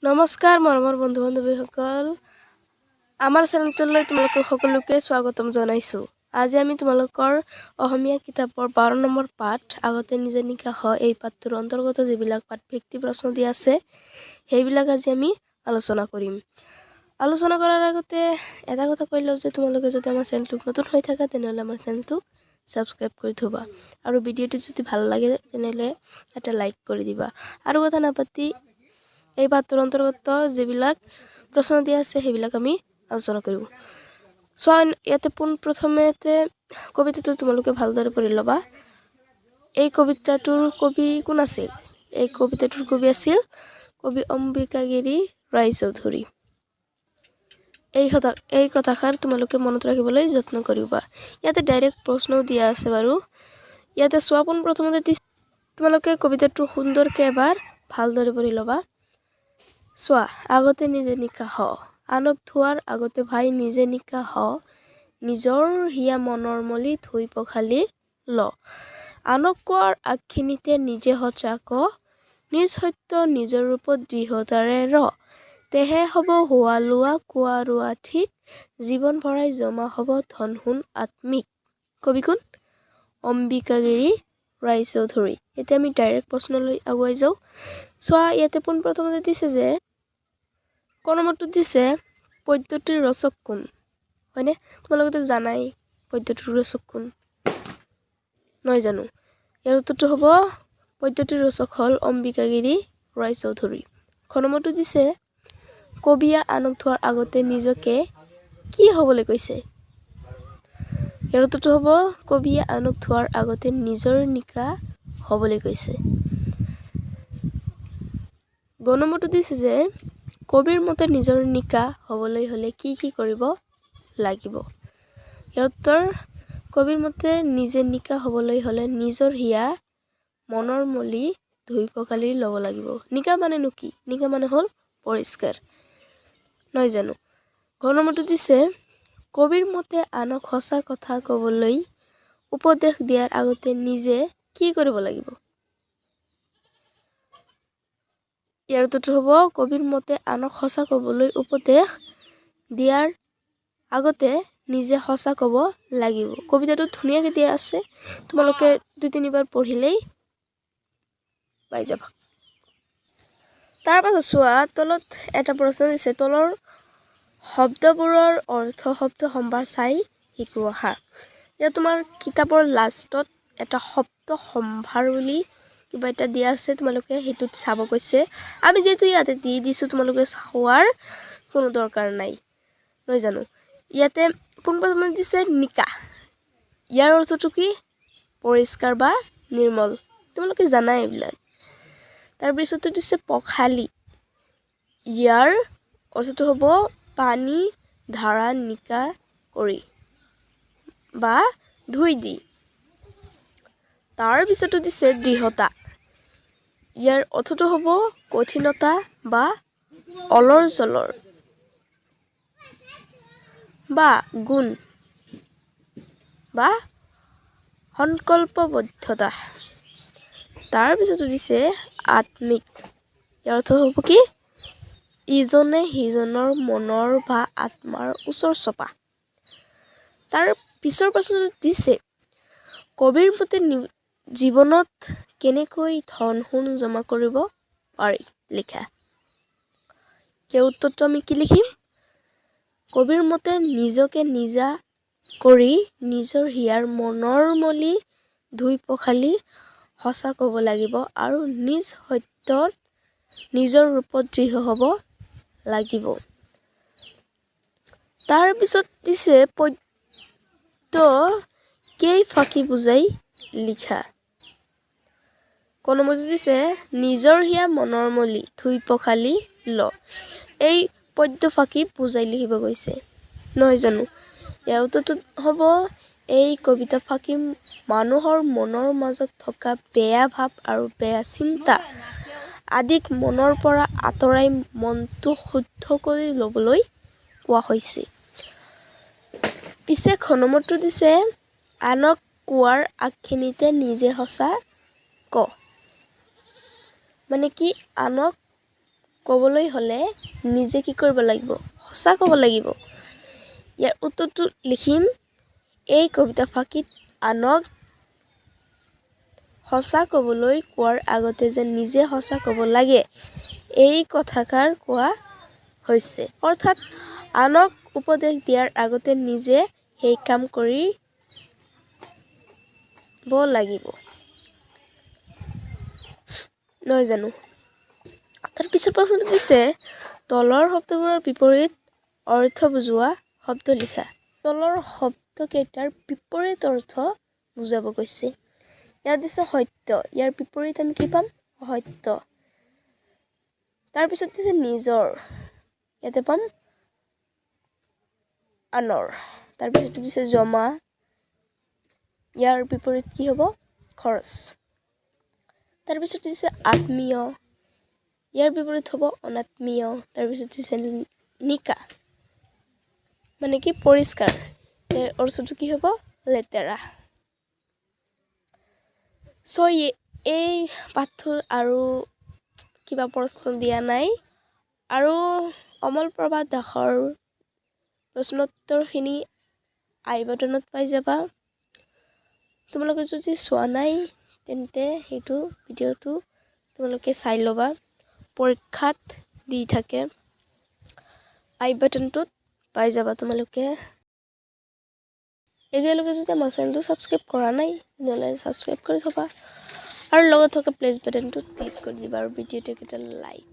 নমস্কাৰ মৰমৰ বন্ধু বান্ধৱীসকল আমাৰ চেনেলটোলৈ তোমালোক সকলোকে স্বাগতম জনাইছো। আজি আমি তোমালোকৰ অসমীয়া কিতাপৰ 12 নম্বৰ পাঠ আগতে নিজে নিকা হয় এই পাঠটোৰ অন্তৰ্গত যিবিলাক পাঠ ব্যক্তি প্ৰশ্ন দি আছে সেইবিলাক আজি আমি আলোচনা কৰিম। আলোচনা কৰাৰ আগতে এটা কথা কৈ লওঁ যে তোমালোকে যদি আমাৰ চেনেলটোত নতুন হৈ থাকা তেনেহলে আমাৰ চেনেলটোক সাবস্ক্ৰাইব কৰি থবা আৰু ভিডিঅ'টো যদি ভাল লাগে তেনেহলে এটা লাইক কৰি দিবা। আৰু কথা নাপাতি এই পাঠটোৰ অন্তৰ্গত যিবিলাক প্ৰশ্ন দিয়া আছে সেইবিলাক আমি আলোচনা কৰিব। ইয়াতে প্ৰথমতে কবিতাটো তোমালোকে ভালদৰে পঢ়ি ল'বা। এই কবিতাটোৰ কবি কোন আছিল? এই কবিতাটোৰ কবি আছিল কবি অম্বিকাগিৰি ৰায়চৌধুৰী। এই কথাষাৰ তোমালোকে মনত ৰাখিবলৈ যত্ন কৰিবা। ইয়াতে ডাইৰেক্ট প্ৰশ্নও দিয়া আছে বাৰু। ইয়াতে চোৱা প্ৰথমতে তোমালোকে কবিতাটো সুন্দৰকে এবাৰ ভালদৰে পঢ়ি ল'বা। চোৱা, আগতে নিজে নিকা হ, আনক ধোৱাৰ আগতে ভাই নিজে নিকা হ, নিজৰ হিয়া মনৰ মলি ধুই পখালি ল, আনক কোৱাৰ আগখিনিতে নিজে সঁচা ক, নিজ সত্য নিজৰ ৰূপত দৃঢ়তাৰে ৰ, তেহে হ'ব হোৱা লোৱা কোৱা ৰোৱা ঠিক, জীৱন ভৰাই জমা হ'ব ধন সোণ আত্মিক। কবি কোন? অম্বিকাগিৰি ৰায়চৌধুৰী। এতিয়া আমি ডাইৰেক্ট প্ৰশ্নলৈ আগুৱাই যাওঁ। চোৱা, ইয়াতে প্ৰথমতে দিছে যে ক নম্বৰটো দিছে পদ্যটিৰ ৰচক কোন? হয়নে? তোমালোকেতো জানাই পদ্যটিৰ ৰচক কোন, নহয় জানো? ইয়াৰ উত্তৰটো হ'ব পদ্যটিৰ ৰচক হ'ল অম্বিকাগিৰি ৰায়চৌধুৰী। খ নম্বৰটো দিছে কবিয়ে আনক ধোৱাৰ আগতে নিজকে কি হ'বলৈ কৈছে? ইয়াৰ উত্তৰটো হ'ব কবিয়ে আনক ধোৱাৰ আগতে নিজৰ নিকা হ'বলৈ কৈছে। গ নম্বৰটো দিছে যে কবিৰ মতে নিজৰ নিকা হ'বলৈ হ'লে কি কি কৰিব লাগিব? ইয়াৰ উত্তৰ কবিৰ মতে নিজে নিকা হ'বলৈ হ'লে নিজৰ হিয়া মনৰ মলি ধুই পখালি ল'ব লাগিব। নিকা মানেনো কি? নিকা মানে হ'ল পৰিষ্কাৰ, নহয় জানো? ঘ নম্বৰটো দিছে কবিৰ মতে আনক সঁচা কথা ক'বলৈ উপদেশ দিয়াৰ আগতে নিজে কি কৰিব লাগিব? ইয়াৰ উত্তৰটো হ'ব কবিৰ মতে আনক সঁচা ক'বলৈ উপদেশ দিয়াৰ আগতে নিজে সঁচা ক'ব লাগিব। কবিতাটো ধুনীয়াকৈ দিয়া আছে, তোমালোকে 2-3বাৰ পঢ়িলেই পাই যাবা। তাৰ পাছত চোৱা, তলত এটা প্ৰশ্ন দিছে, তলৰ শব্দবোৰৰ অৰ্থ শব্দ সম্ভাৰ চাই শিকো আহা। এতিয়া তোমাৰ কিতাপৰ লাষ্টত এটা শব্দ সম্ভাৰ বুলি কিবা এটা দিয়া আছে, তোমালোকে সেইটোত চাব কৈছে। আমি যিহেতু ইয়াতে দি দিছোঁ, তোমালোকে চোৱাৰ কোনো দৰকাৰ নাই, নহয় জানো? ইয়াতে পোনপ্ৰথমে দিছে নিকা। ইয়াৰ অৰ্থটো কি? পৰিষ্কাৰ বা নিৰ্মল, তোমালোকে জানাই এইবিলাক। তাৰপিছতো দিছে পখালি। ইয়াৰ অৰ্থটো হ'ব পানী ধাৰা নিকা কৰি বা ধুই দি। তাৰপিছতো দিছে দৃঢ়তা। ইয়াৰ অৰ্থটো হ'ব কঠিনতা বা অলৰ জলৰ বা গুণ বা সংকল্পবদ্ধতা। তাৰপিছতো দিছে আত্মিক। ইয়াৰ অৰ্থ হ'ব কি? ইজনে সিজনৰ মনৰ বা আত্মাৰ ওচৰ চপা। তাৰ পিছৰ প্ৰশ্নটো দিছে কবিৰ মতে জীৱনত কেনেকৈ ধন সোণ জমা কৰিব পাৰি লিখা। ইয়াৰ উত্তৰটো আমি কি লিখিম? কবিৰ মতে নিজকে নিজা কৰি নিজৰ হিয়াৰ মনৰ মলি ধুই পখালি সঁচা ক'ব লাগিব আৰু নিজ সত্যত নিজৰ ৰূপত দৃঢ় হ'ব লাগিব। তাৰপিছত দিছে পদ্য কেই ফাঁকি বুজাই লিখা। ক নম্বৰটো দিছে নিজৰ হিয়া মনৰ মলি ধুই পখালি ল। এই পদ্য ফাঁকি বুজাই লিখিব গৈছে, নহয় জানো? ইয়াৰ উত্তৰটো হ'ব এই কবিতা ফাঁকি মানুহৰ মনৰ মাজত থকা বেয়া ভাৱ আৰু বেয়া চিন্তা আদিক মনৰ পৰা আঁতৰাই মনটো শুদ্ধ কৰি ল'বলৈ কোৱা হৈছে। পিছে খ নম্বৰটো দিছে আনক কোৱাৰ আগখিনিতে নিজে সঁচা ক। মানে কি? আনক ক'বলৈ হ'লে নিজে কি কৰিব লাগিব সঁচা ক'ব লাগিব ইয়াৰ উত্তৰটো লিখিম এই কবিতা ফাঁকিত আনক সঁচা ক'বলৈ কোৱাৰ আগতে যে নিজে সঁচা ক'ব লাগে এই কথাষাৰ কোৱা হৈছে অৰ্থাৎ আনক উপদেশ দিয়াৰ আগতে নিজে সেই কাম কৰিব লাগিব নহয় জানো তাৰ পিছৰ প্ৰশ্নটো দিছে তলৰ শব্দবোৰৰ বিপৰীত অৰ্থ বুজোৱা শব্দ লিখা তলৰ শব্দকেইটাৰ বিপৰীত অৰ্থ বুজাব কৈছে ইয়াত দিছে সত্য ইয়াৰ বিপৰীত আমি কি পাম অসত্য তাৰপিছত দিছে নিজৰ ইয়াতে পাম আনৰ তাৰপিছত দিছে জমা ইয়াৰ বিপৰীত কি হ'ব খৰচ তাৰপিছত দিছে আত্মীয় ইয়াৰ বিপৰীত হ'ব অনাত্মীয় তাৰপিছত দিছে নিকা মানে কি পৰিষ্কাৰ ইয়াৰ অৰ্থটো কি হ'ব লেতেৰা চ' এই পাঠটোৰ আৰু কিবা প্ৰশ্ন দিয়া নাই আৰু অমল প্ৰভা দাসৰ প্ৰশ্নোত্তৰখিনি আই বাটনত পাই যাবা তোমালোকে যদি চোৱা নাই তেন্তে সেইটো ভিডিঅ'টো তোমালোকে চাই ল'বা পৰীক্ষাত দি থাকে আই বাটনটোত পাই যাবা তোমালোকে এতিয়ালৈকে যদি আমাৰ চেনেলটো ছাবস্ক্ৰাইব কৰা নাই তেনেহ'লে ছাবস্ক্ৰাইব কৰি থবা আৰু লগত থকা প্লেছ বাটনটোত ক্লিক কৰি দিবা আৰু ভিডিঅ'টোক এটা লাইক